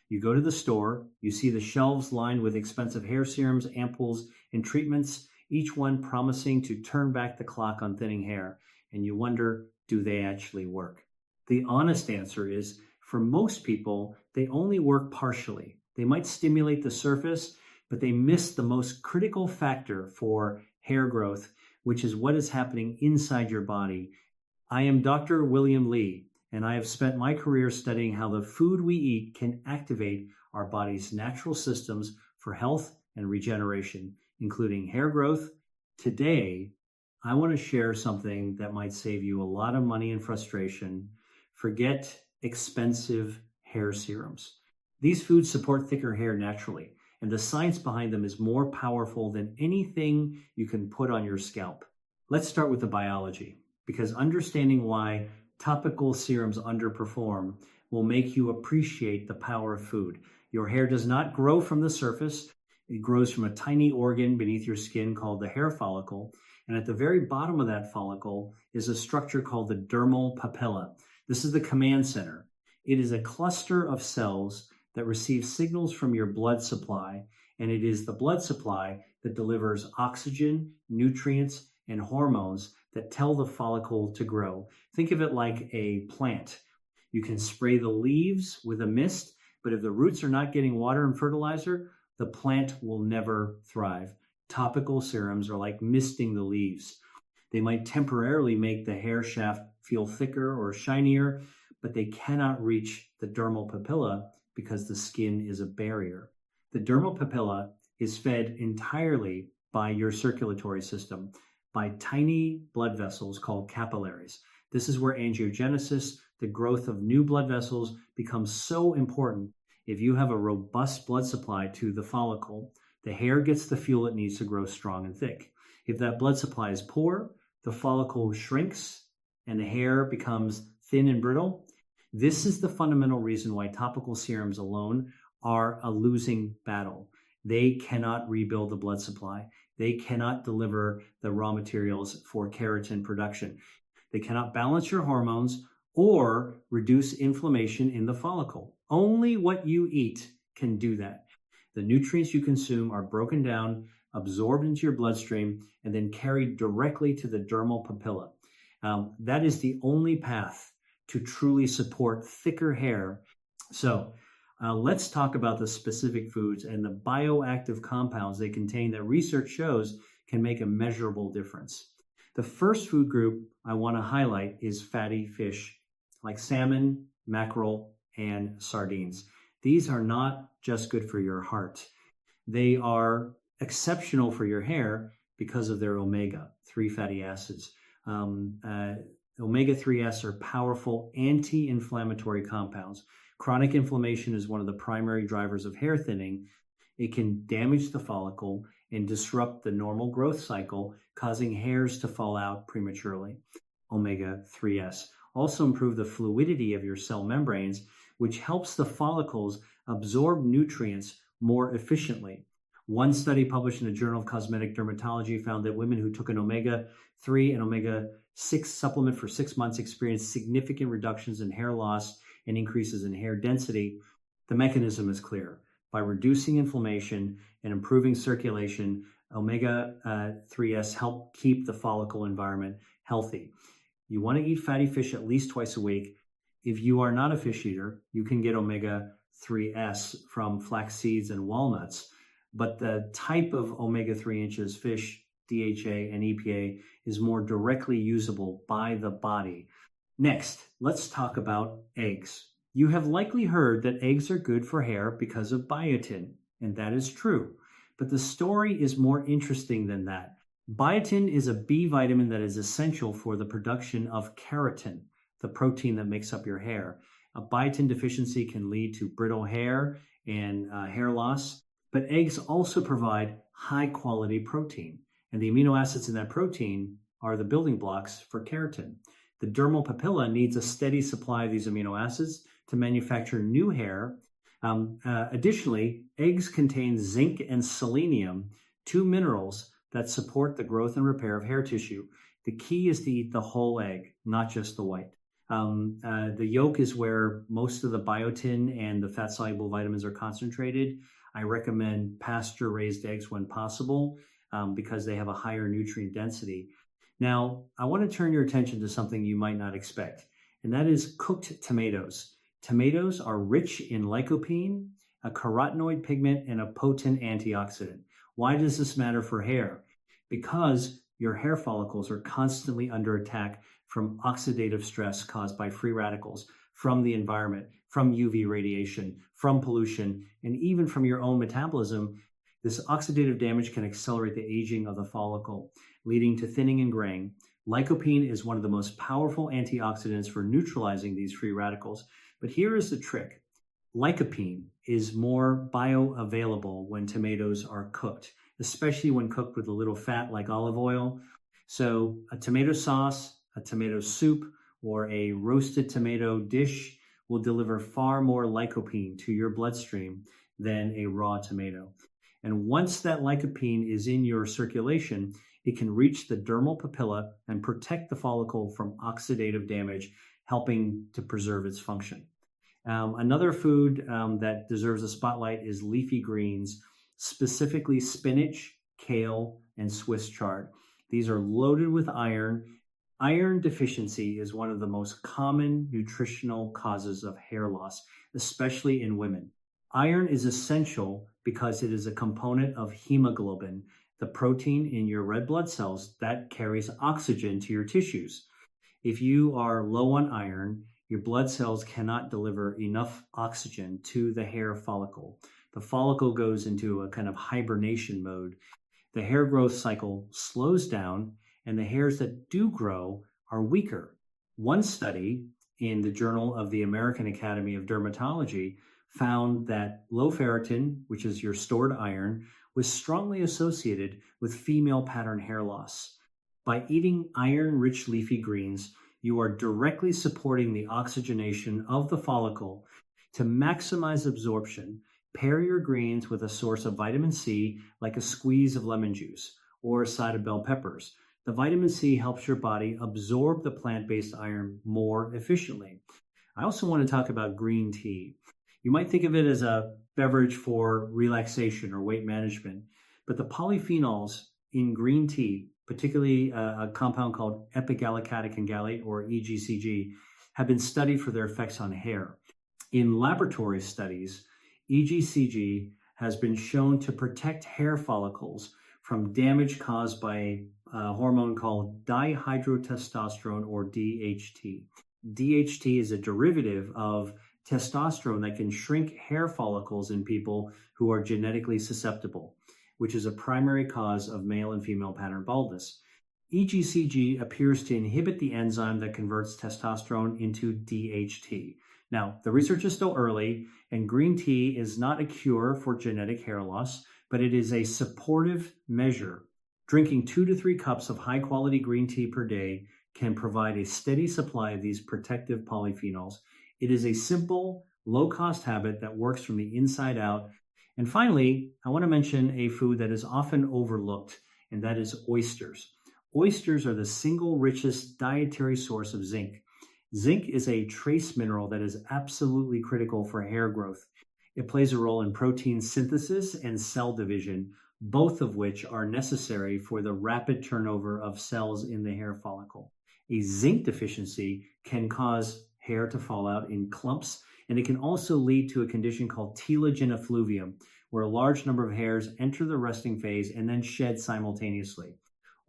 You go to the store, you see the shelves lined with expensive hair serums, ampoules, and treatments, each one promising to turn back the clock on thinning hair, and you wonder, do they actually work? The honest answer is, for most people, they only work partially. They might stimulate the surface, but they miss the most critical factor for hair growth, which is what is happening inside your body. I am Dr. William Lee, and I have spent my career studying how the food we eat can activate our body's natural systems for health and regeneration, including hair growth. Today, I want to share something that might save you a lot of money and frustration. Forget expensive hair serums. These foods support thicker hair naturally, and the science behind them is more powerful than anything you can put on your scalp. Let's start with the biology, because understanding why topical serums underperform will make you appreciate the power of food. Your hair does not grow from the surface. It grows from a tiny organ beneath your skin called the hair follicle. And at the very bottom of that follicle is a structure called the dermal papilla. This is the command center. It is a cluster of cells that receive signals from your blood supply, and it is the blood supply that delivers oxygen, nutrients, and hormones that tell the follicle to grow. Think of it like a plant. You can spray the leaves with a mist, but if the roots are not getting water and fertilizer, the plant will never thrive. Topical serums are like misting the leaves. They might temporarily make the hair shaft feel thicker or shinier, but they cannot reach the dermal papilla because the skin is a barrier. The dermal papilla is fed entirely by your circulatory system, by tiny blood vessels called capillaries. This is where angiogenesis, the growth of new blood vessels, becomes so important. If you have a robust blood supply to the follicle, the hair gets the fuel it needs to grow strong and thick. If that blood supply is poor, the follicle shrinks and the hair becomes thin and brittle. This is the fundamental reason why topical serums alone are a losing battle. They cannot rebuild the blood supply. They cannot deliver the raw materials for keratin production. They cannot balance your hormones or reduce inflammation in the follicle. Only what you eat can do that. The nutrients you consume are broken down, absorbed into your bloodstream, and then carried directly to the dermal papilla. That is the only path to truly support thicker hair. So let's talk about the specific foods and the bioactive compounds they contain that research shows can make a measurable difference. The first food group I want to highlight is fatty fish, like salmon, mackerel, and sardines. These are not just good for your heart. They are exceptional for your hair because of their omega-3 fatty acids. Omega-3s are powerful anti-inflammatory compounds. Chronic inflammation is one of the primary drivers of hair thinning. It can damage the follicle and disrupt the normal growth cycle, causing hairs to fall out prematurely. Omega-3s also improve the fluidity of your cell membranes, which helps the follicles absorb nutrients more efficiently. One study published in the Journal of Cosmetic Dermatology found that women who took an omega-3 and omega-6 supplement for 6 months experienced significant reductions in hair loss and increases in hair density. The mechanism is clear. By reducing inflammation and improving circulation, omega-3s help keep the follicle environment healthy. You want to eat fatty fish at least twice a week. If you are not a fish eater, you can get omega-3s from flax seeds and walnuts. But the type of omega-3 inches, fish, DHA, and EPA, is more directly usable by the body. Next, let's talk about eggs. You have likely heard that eggs are good for hair because of biotin, and that is true. But the story is more interesting than that. Biotin is a B vitamin that is essential for the production of keratin, the protein that makes up your hair. A biotin deficiency can lead to brittle hair and hair loss. But eggs also provide high-quality protein, and the amino acids in that protein are the building blocks for keratin. The dermal papilla needs a steady supply of these amino acids to manufacture new hair. Additionally, eggs contain zinc and selenium, two minerals that support the growth and repair of hair tissue. The key is to eat the whole egg, not just the white. The yolk is where most of the biotin and the fat-soluble vitamins are concentrated. I recommend pasture-raised eggs when possible because they have a higher nutrient density. Now, I want to turn your attention to something you might not expect, and that is cooked tomatoes. Tomatoes are rich in lycopene, a carotenoid pigment, and a potent antioxidant. Why does this matter for hair? Because your hair follicles are constantly under attack from oxidative stress caused by free radicals, from the environment, from UV radiation, from pollution, and even from your own metabolism. This oxidative damage can accelerate the aging of the follicle, leading to thinning and graying. Lycopene is one of the most powerful antioxidants for neutralizing these free radicals. But here is the trick. Lycopene is more bioavailable when tomatoes are cooked, especially when cooked with a little fat like olive oil. So a tomato sauce, a tomato soup, or a roasted tomato dish will deliver far more lycopene to your bloodstream than a raw tomato. And once that lycopene is in your circulation, it can reach the dermal papilla and protect the follicle from oxidative damage, helping to preserve its function. Another food that deserves a spotlight is leafy greens, specifically spinach, kale, and Swiss chard. These are loaded with iron. Iron deficiency is one of the most common nutritional causes of hair loss, especially in women. Iron is essential because it is a component of hemoglobin, the protein in your red blood cells that carries oxygen to your tissues. If you are low on iron, your blood cells cannot deliver enough oxygen to the hair follicle. The follicle goes into a kind of hibernation mode. The hair growth cycle slows down, and the hairs that do grow are weaker. One study in the Journal of the American Academy of Dermatology found that low ferritin, which is your stored iron, was strongly associated with female pattern hair loss. By eating iron-rich leafy greens, you are directly supporting the oxygenation of the follicle. To maximize absorption, pair your greens with a source of vitamin C, like a squeeze of lemon juice or a side of bell peppers. The vitamin C helps your body absorb the plant-based iron more efficiently. I also want to talk about green tea. You might think of it as a beverage for relaxation or weight management, but the polyphenols in green tea, particularly a compound called epigallocatechin gallate, or EGCG, have been studied for their effects on hair. In laboratory studies, EGCG has been shown to protect hair follicles from damage caused by a hormone called dihydrotestosterone, or DHT. DHT is a derivative of testosterone that can shrink hair follicles in people who are genetically susceptible, which is a primary cause of male and female pattern baldness. EGCG appears to inhibit the enzyme that converts testosterone into DHT. Now, the research is still early, and green tea is not a cure for genetic hair loss, but it is a supportive measure. Drinking 2 to 3 cups of high-quality green tea per day can provide a steady supply of these protective polyphenols. It is a simple, low-cost habit that works from the inside out. And finally, I want to mention a food that is often overlooked, and that is oysters. Oysters are the single richest dietary source of zinc. Zinc is a trace mineral that is absolutely critical for hair growth. It plays a role in protein synthesis and cell division, both of which are necessary for the rapid turnover of cells in the hair follicle. A zinc deficiency can cause hair to fall out in clumps, and it can also lead to a condition called telogen effluvium, where a large number of hairs enter the resting phase and then shed simultaneously.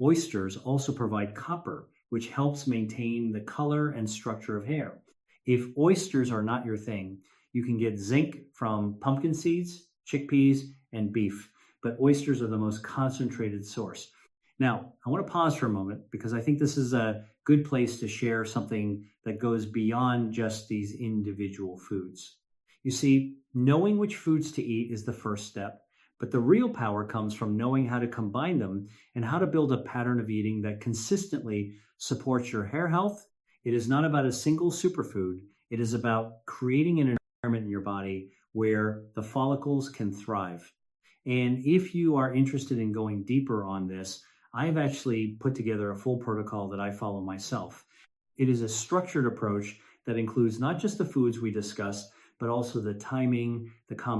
Oysters also provide copper, which helps maintain the color and structure of hair. If oysters are not your thing, you can get zinc from pumpkin seeds, chickpeas, and beef, but oysters are the most concentrated source. Now, I want to pause for a moment because I think this is a good place to share something that goes beyond just these individual foods. You see, knowing which foods to eat is the first step, but the real power comes from knowing how to combine them and how to build a pattern of eating that consistently supports your hair health. It is not about a single superfood. It is about creating an environment in your body where the follicles can thrive. And if you are interested in going deeper on this, I've actually put together a full protocol that I follow myself. It is a structured approach that includes not just the foods we discussed, but also the timing, the combination